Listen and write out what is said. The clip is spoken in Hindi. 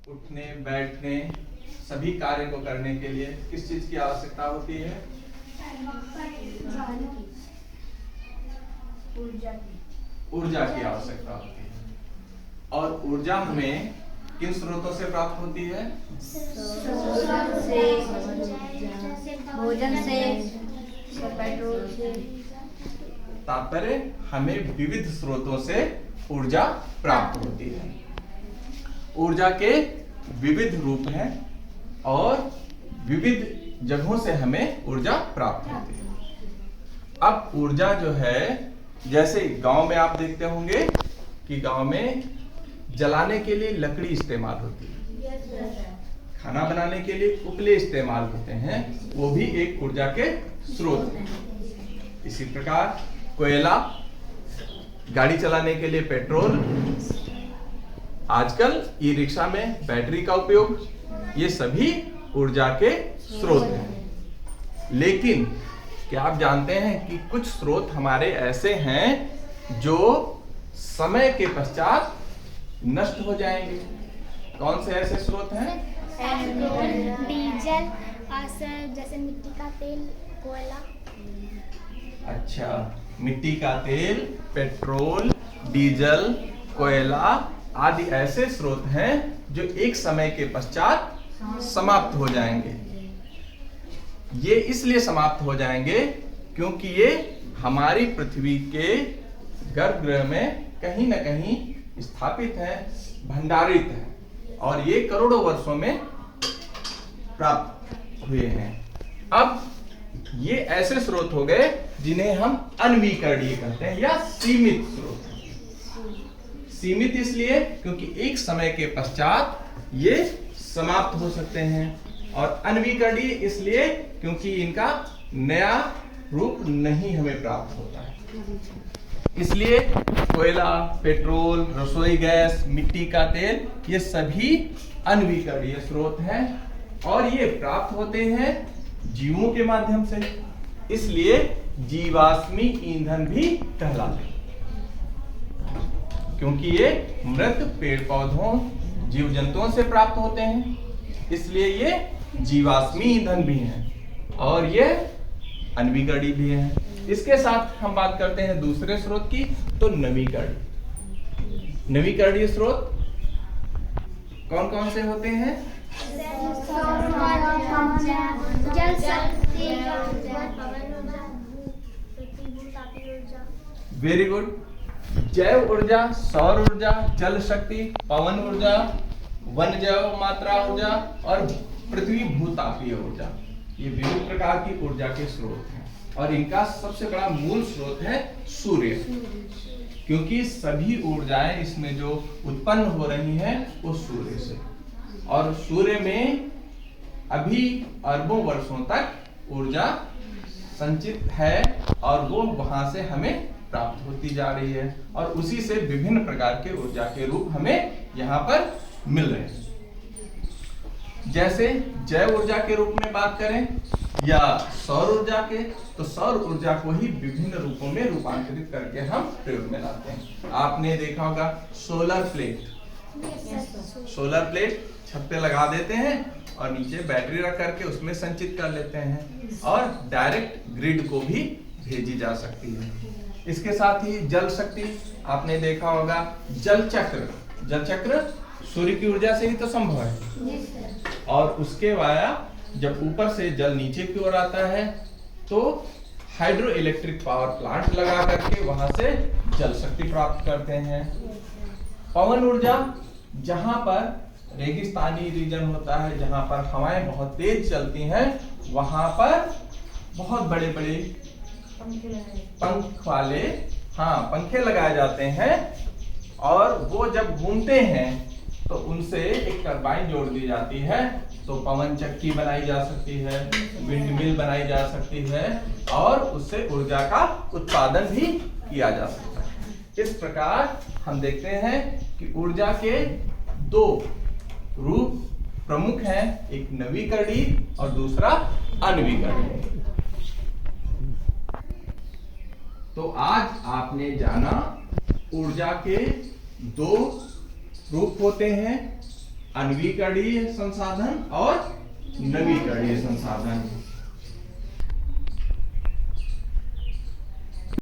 उठने बैठने सभी कार्य को करने के लिए किस चीज की आवश्यकता होती है? ऊर्जा की आवश्यकता होती है। और ऊर्जा हमें किन स्रोतों से प्राप्त होती है? भोजन से, पेट्रोल से। तात्पर्य हमें विविध स्रोतों से ऊर्जा प्राप्त होती है। ऊर्जा के विविध रूप हैं और विविध जगहों से हमें ऊर्जा प्राप्त होती है। अब ऊर्जा जो है, जैसे गांव में आप देखते होंगे कि गांव में जलाने के लिए लकड़ी इस्तेमाल होती है, खाना बनाने के लिए उपले इस्तेमाल होते हैं, वो भी एक ऊर्जा के स्रोत हैं। इसी प्रकार कोयला, गाड़ी चलाने के लिए पेट्रोल, आजकल ई रिक्शा में बैटरी का उपयोग, ये सभी ऊर्जा के स्रोत हैं। लेकिन क्या आप जानते हैं कि कुछ स्रोत हमारे ऐसे हैं जो समय के पश्चात नष्ट हो जाएंगे? कौन से ऐसे स्रोत हैं? डीजल, जैसे मिट्टी का तेल, कोयला। अच्छा, मिट्टी का तेल, पेट्रोल, डीजल, कोयला आदि ऐसे स्रोत हैं जो एक समय के पश्चात समाप्त हो जाएंगे। ये इसलिए समाप्त हो जाएंगे क्योंकि ये हमारी पृथ्वी के गर्भगृह में कहीं न कहीं स्थापित है, भंडारित है और ये करोड़ों वर्षों में प्राप्त हुए हैं। अब ये ऐसे स्रोत हो गए जिन्हें हम अनवीकरणीय कहते हैं या सीमित स्रोत। सीमित इसलिए क्योंकि एक समय के पश्चात ये समाप्त हो सकते हैं, और अनवीकरणीय इसलिए क्योंकि इनका नया रूप नहीं हमें प्राप्त होता है। इसलिए कोयला, पेट्रोल, रसोई गैस, मिट्टी का तेल, ये सभी अनवीकरणीय स्रोत हैं और ये प्राप्त होते हैं जीवों के माध्यम से, इसलिए जीवाश्मी ईंधन भी कहलाते हैं। क्योंकि ये मृत पेड़ पौधों, जीव जंतुओं से प्राप्त होते हैं, इसलिए ये जीवाश्मी ईंधन भी हैं और ये अनवीकरणीय भी हैं। इसके साथ हम बात करते हैं दूसरे स्रोत की, तो नवीकरणीय। नवीकरणीय स्रोत कौन कौन से होते हैं? जल शक्ति, वेरी गुड। जैव ऊर्जा, सौर ऊर्जा, जल शक्ति, पवन ऊर्जा, वन जैव मात्रा ऊर्जा और पृथ्वी भूतापीय ऊर्जा, ये विभिन्न प्रकार की ऊर्जा के स्रोत हैं और इनका सबसे बड़ा मूल स्रोत है सूर्य। क्योंकि सभी ऊर्जाएं इसमें जो उत्पन्न हो रही हैं वो सूर्य से, और सूर्य में अभी अरबों वर्षों तक ऊर्जा संचित है और वो वहां से हमें प्राप्त होती जा रही है और उसी से विभिन्न प्रकार के ऊर्जा के रूप हमें यहाँ पर मिल रहे हैं। जैसे जैव ऊर्जा के रूप में बात करें या सौर ऊर्जा के, तो सौर ऊर्जा को ही विभिन्न रूपों में रूपांतरित करके हम प्रयोग में लाते हैं। आपने देखा होगा सोलर प्लेट। सोलर प्लेट छत पे लगा देते हैं और नीचे बैटरी रख करके उसमें संचित कर लेते हैं और डायरेक्ट ग्रिड को भी भेजी जा सकती है। इसके साथ ही जल शक्ति आपने देखा होगा। जल चक्र, जल चक्र सूर्य की ऊर्जा से ही तो संभव है और उसके वाया जब ऊपर से जल नीचे की ओर आता है तो हाइड्रो इलेक्ट्रिक पावर प्लांट लगा करके वहां से जल शक्ति प्राप्त करते हैं। पवन ऊर्जा, जहां पर रेगिस्तानी रीजन होता है, जहां पर हवाएं बहुत तेज चलती हैं, वहां पर बहुत बड़े बड़े पंख वाले पंखे लगाए जाते हैं और वो जब घूमते हैं तो उनसे एक टरबाइन जोड़ दी जाती है, तो पवन चक्की बनाई जा सकती है, विंड मिल बनाई जा सकती है और उससे ऊर्जा का उत्पादन भी किया जा सकता है। इस प्रकार हम देखते हैं कि ऊर्जा के दो रूप प्रमुख हैं, एक नवीकरणीय और दूसरा अनवीकरणीय। तो आज आपने जाना ऊर्जा के दो रूप होते हैं, अनवीकरणीय संसाधन और नवीकरणीय संसाधन।